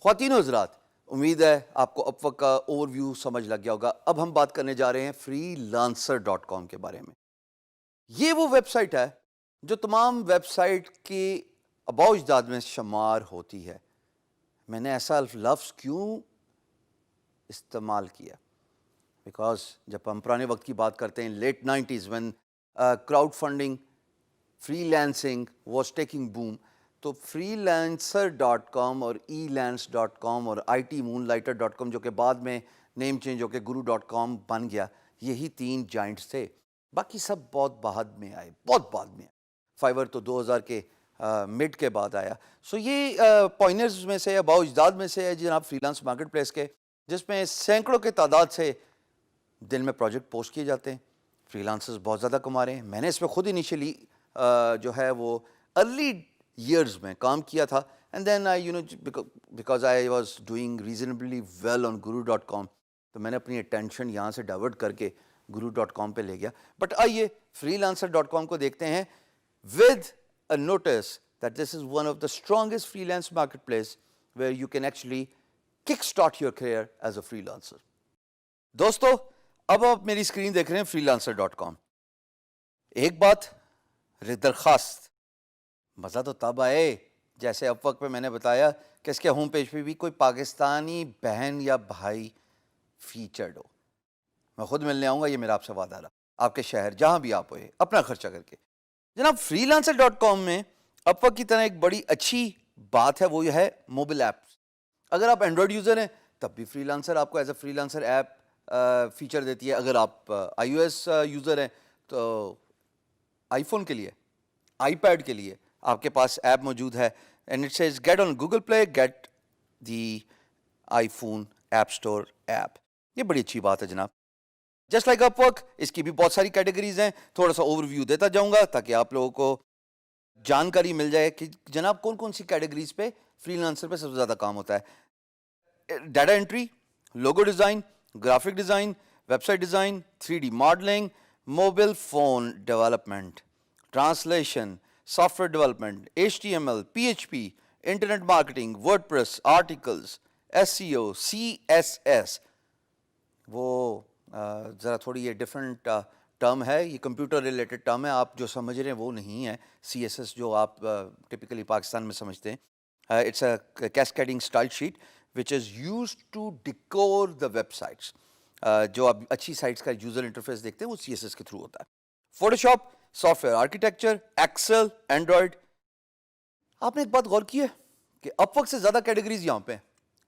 خواتین و حضرات، امید ہے آپ کو اپ وقت کا اوور ویو سمجھ لگ گیا ہوگا۔ اب ہم بات کرنے جا رہے ہیں freelancer.com کے بارے میں۔ یہ وہ ویب سائٹ ہے جو تمام ویب سائٹ کے آباء و اجداد میں شمار ہوتی ہے۔ میں نے ایسا لفظ کیوں استعمال کیا؟ بیکاز جب ہم پرانے وقت کی بات کرتے ہیں، late 90s when crowd funding freelancing was taking boom, تو freelancer.com اور elance.com اور itmoonlighter.com جو کہ بعد میں نیم چینج ہو کے guru.com بن گیا، یہی 3 جائنٹس تھے۔ باقی سب بہت بعد میں آئے، بہت بعد میں آئے۔ فائیور تو 2000 کے مڈ کے بعد آیا۔ سو یہ پوائنرز میں سے، آباء و اجداد میں سے ہے جناب فری لانس مارکیٹ پلیس کے، جس میں سینکڑوں کے تعداد سے دن میں پروجیکٹ پوسٹ کیے جاتے ہیں۔ فری لانسرز بہت زیادہ کما رہے ہیں۔ میں نے اس میں خود انیشلی جو ہے وہ ارلی ایئرز میں کام کیا تھا، and then because I was doing reasonably well on guru.com، تو میں نے اپنی اٹینشن یہاں سے ڈائیورٹ کر کے guru.com پہ لے گیا۔ بٹ آئیے freelancer.com کو دیکھتے ہیں with a notice that this is one of the strongest freelance marketplace where you can actually kickstart your career as a freelancer۔ دوستو، اب آپ میری اسکرین دیکھ رہے ہیں freelancer.com۔ ایک بات، درخواست، مزہ تو تب آئے جیسے اب وقت پہ میں نے بتایا کہ اس کے ہوم پیج پہ بھی کوئی پاکستانی بہن یا بھائی فیچرڈ ہو۔ میں خود ملنے آؤں گا، یہ میرا آپ سے وعدہ رہا، آپ کے شہر جہاں بھی آپ ہوئے، اپنا خرچہ کر کے۔ جناب freelancer.com میں اب وقت کی طرح ایک بڑی اچھی بات ہے، وہ یہ ہے موبائل ایپس۔ اگر آپ اینڈرائڈ یوزر ہیں تب بھی فری لانسر آپ کو as a free lancer app feature دیتی ہے۔ اگر آپ آئی او ایس یوزر ہیں تو آئی فون کے لیے، آئی پیڈ کے لیے آپ کے پاس ایپ موجود ہے، and it says get on Google Play, get the iPhone app store app. یہ بڑی اچھی بات ہے جناب۔ جسٹ لائک اپ ورک، اس کی بھی بہت ساری کیٹیگریز ہیں، تھوڑا سا اوور ویو دیتا جاؤں گا تاکہ آپ لوگوں کو جانکاری مل جائے کہ جناب کون کون سی کیٹیگریز پہ فری لانسر پہ سب سے زیادہ کام ہوتا ہے۔ Data entry, logo design, graphic design, website design, 3D modelling, mobile phone development, translation, software development, HTML، PHP، internet marketing, WordPress, articles, SEO، CSS۔ وہ ذرا تھوڑی یہ ڈفرینٹ ٹرم ہے، یہ کمپیوٹر ریلیٹڈ ٹرم ہے، آپ جو سمجھ رہے ہیں وہ نہیں ہے CSS جو آپ ٹپکلی پاکستان میں سمجھتے ہیں۔ It's a cascading style sheet which is used to decor the websites۔ جو آپ اچھی سائٹس کا یوزر انٹرفیس دیکھتے ہیں وہ CSS کے تھرو ہوتا ہے۔ Photoshop, software architecture, Excel, Android. آپ نے ایک بات غور کی ہے کہ اپ ورک سے زیادہ کیٹیگریز یہاں پہ ہیں۔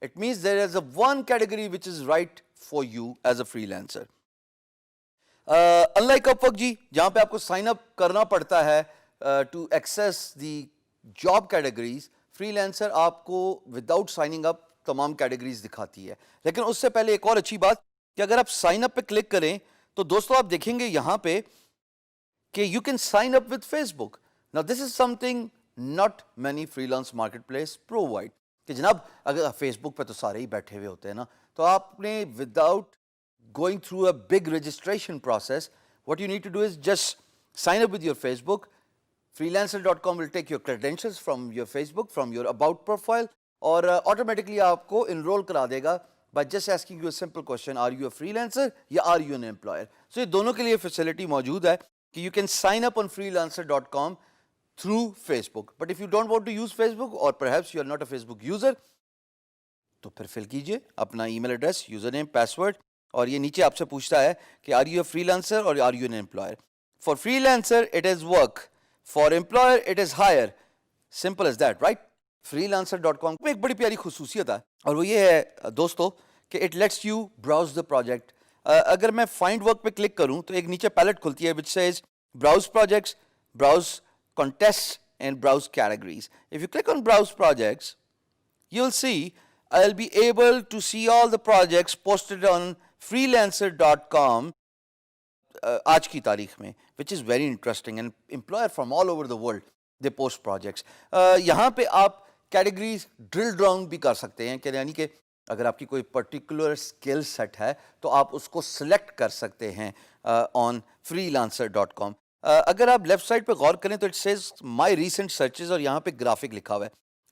It means there is a one category which is right for you as a freelancer. Unlike Upwork جی، جہاں پہ آپ کو سائن اپ کرنا پڑتا ہے to access the job categories, freelancer آپ کو وداؤٹ سائننگ اپ تمام کیٹیگریز دکھاتی ہے۔ لیکن اس سے پہلے ایک اور اچھی بات کہ اگر آپ سائن اپ پہ کلک کریں تو دوستو آپ دیکھیں گے یہاں پہ کہ you can sign up with Facebook. Now this is something not many freelance marketplace provide، کہ جناب اگر فیس بک پہ تو سارے ہی بیٹھے ہوئے ہوتے ہیں نا، تو آپ نے without going through a big registration process, what you need to do is just sign up with your Facebook. freelancer.com will take your credentials from your Facebook, from your about profile، اور automatically آپ کو انرول کرا دے گا by just asking you a simple question، are you a freelancer یا are you an employer۔ so یہ دونوں کے لیے facility موجود ہے کہ you can sign up on freelancer.com through Facebook۔ but if you don't want to use Facebook or perhaps you are not a Facebook user، تو پھر فل کیجئے اپنا email address, username, password, اور یہ نیچے آپ سے پوچھتا ہے کہ are you a freelancer or are you an employer۔ for freelancer it is work، for employer it is hire، simple as that، right۔ freelancer.com میں ایک بڑی پیاری خصوصیت ہے اور وہ یہ ہے دوستو کہ it lets you browse the project۔ اگر میں find work پہ کلک کروں تو ایک نیچے پیلٹ کھلتی ہے which says browse projects، browse contests and browse categories۔ if you click on browse projects you'll see I'll be able to see all the projects posted on freelancer.com آج کی تاریخ میں، which is very interesting and employer from all over the world they post projects۔ یہاں پہ آپ categories drill down بھی کر سکتے ہیں، کہ یعنی کہ اگر آپ کی کوئی پرٹیکولر اسکل سیٹ ہے تو آپ اس کو سلیکٹ کر سکتے ہیں آن freelancer.com۔ اگر آپ لیفٹ سائڈ پہ غور کریں تو it says my recent searches, اور یہاں پہ گرافک لکھا ہوا ہے۔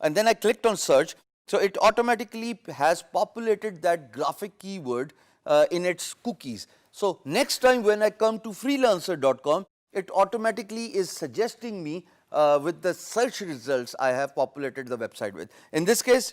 and then I clicked on search, so it automatically has populated that graphic keyword in its cookies. So next time when I come to freelancer.com, it automatically is suggesting me with the search results I have populated the website with. In this case,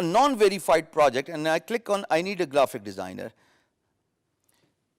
a non-verified project and I click on I need a graphic designer.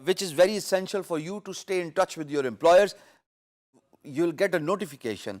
which is very essential for you to stay in touch with your employers. You'll get a notification.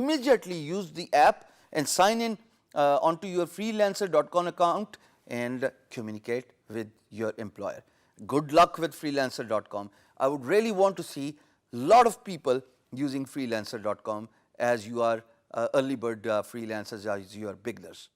immediately use the app and sign in onto your freelancer.com account and communicate with your employer. Good luck with freelancer.com. I would really want to see a lot of people using freelancer.com as you are early bird freelancers, as you are beginners.